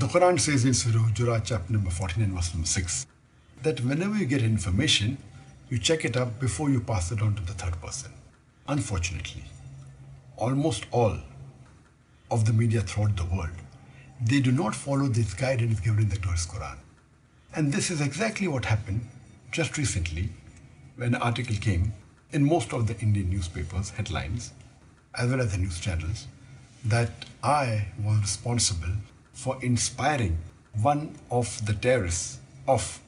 Quran says in Surah Hujurat, chapter number 14 and verse number 6, that whenever you get information, you check it up before you pass it on to the third person. Unfortunately, almost all of the media throughout the world, they do not follow this guidance given in the glorious Quran. And this is exactly what happened just recently when an article came in most of the Indian newspapers, headlines, as well as the news channels, that I was responsible for inspiring one of the terrorists of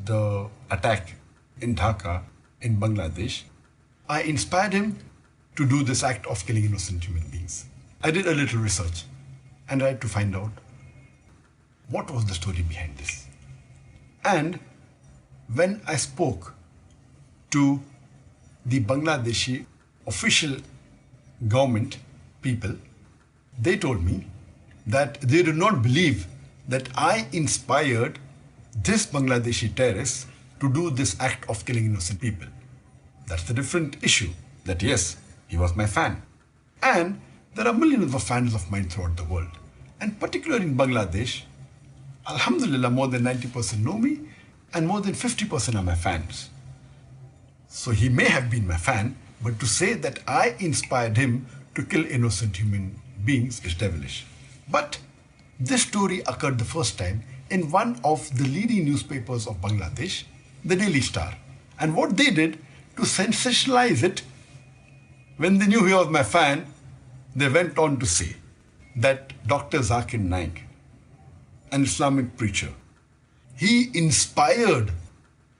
the attack in Dhaka in Bangladesh. I inspired him to do this act of killing innocent human beings. I did a little research and tried to find out what was the story behind this. And when I spoke to the Bangladeshi official government people, they told me that they do not believe that I inspired this Bangladeshi terrorist to do this act of killing innocent people. That's the different issue. That yes, he was my fan. And there are millions of fans of mine throughout the world. And particularly in Bangladesh, Alhamdulillah, more than 90% know me and more than 50% are my fans. So he may have been my fan, but to say that I inspired him to kill innocent human beings is devilish. But this story occurred the first time in one of the leading newspapers of Bangladesh, the Daily Star. And what they did to sensationalize it, when they knew he was my fan, they went on to say that Dr. Zakir Naik, an Islamic preacher, he inspired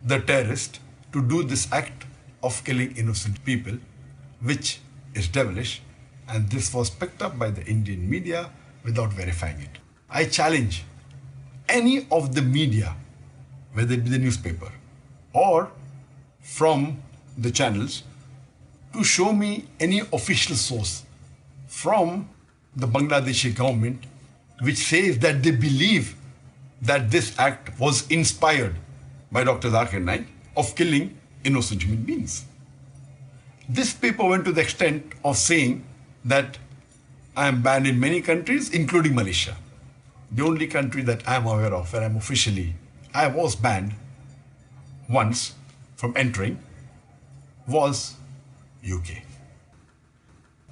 the terrorist to do this act of killing innocent people, which is devilish, and this was picked up by the Indian media without verifying it. I challenge any of the media, whether it be the newspaper or from the channels, to show me any official source from the Bangladeshi government which says that they believe that this act was inspired by Dr. Zakir Naik of killing innocent human beings. This paper went to the extent of saying that I am banned in many countries, including Malaysia. The only country that I am aware of where I was banned once from entering was UK.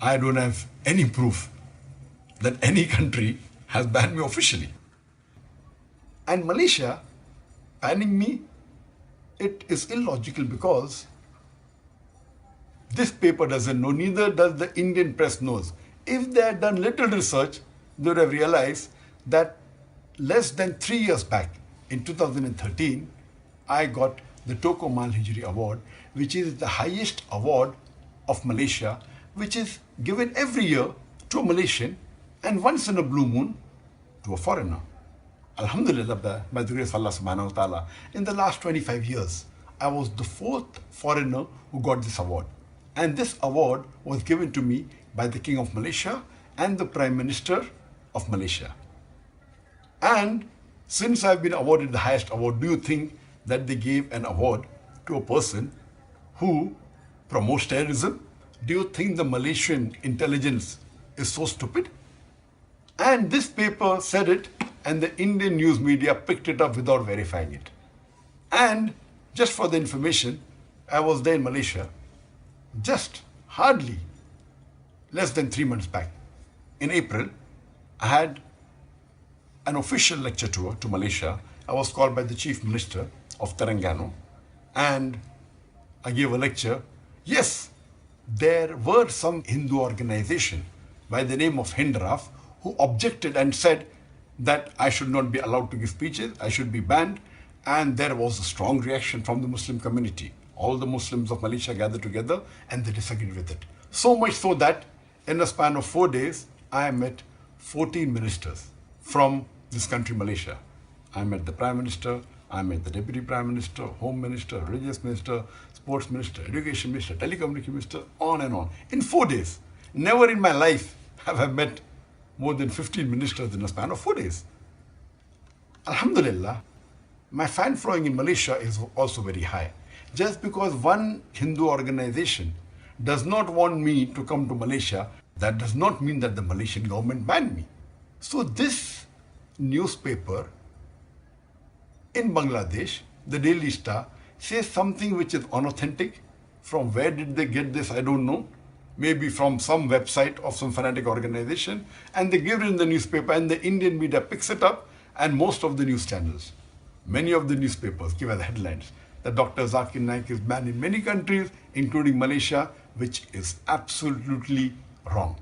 I don't have any proof that any country has banned me officially. And Malaysia banning me, it is illogical because this paper doesn't know, neither does the Indian press knows. If they had done little research, they would have realized that less than 3 years back, in 2013, I got the Toko Mal Hijri Award, which is the highest award of Malaysia, which is given every year to a Malaysian and once in a blue moon to a foreigner. Alhamdulillah, by the grace of Allah subhanahu wa ta'ala, in the last 25 years, I was the 4th foreigner who got this award. And this award was given to me by the King of Malaysia and the Prime Minister of Malaysia. And since I've been awarded the highest award, do you think that they gave an award to a person who promotes terrorism? Do you think the Malaysian intelligence is so stupid? And this paper said it, and the Indian news media picked it up without verifying it. And just for the information, I was there in Malaysia just hardly less than 3 months back. In April, I had an official lecture tour to Malaysia. I was called by the Chief Minister of Terengganu and I gave a lecture. Yes, there were some Hindu organization by the name of Hindraf who objected and said that I should not be allowed to give speeches, I should be banned, and there was a strong reaction from the Muslim community. All the Muslims of Malaysia gathered together and they disagreed with it. So much so that in a span of 4 days, I met 14 ministers from this country, Malaysia. I met the Prime Minister, I met the Deputy Prime Minister, Home Minister, Religious Minister, Sports Minister, Education Minister, Telecommunication Minister, on and on. In 4 days. Never in my life have I met more than 15 ministers in a span of 4 days. Alhamdulillah, my fan following in Malaysia is also very high. Just because one Hindu organization does not want me to come to Malaysia, that does not mean that the Malaysian government banned me. So this newspaper in Bangladesh, the Daily Star, says something which is unauthentic. From where did they get this? I don't know. Maybe from some website of some fanatic organization, and they give it in the newspaper, and the Indian media picks it up, and most of the news channels, many of the newspapers give as headlines that Dr. Zakir Naik is banned in many countries, including Malaysia, which is absolutely wrong.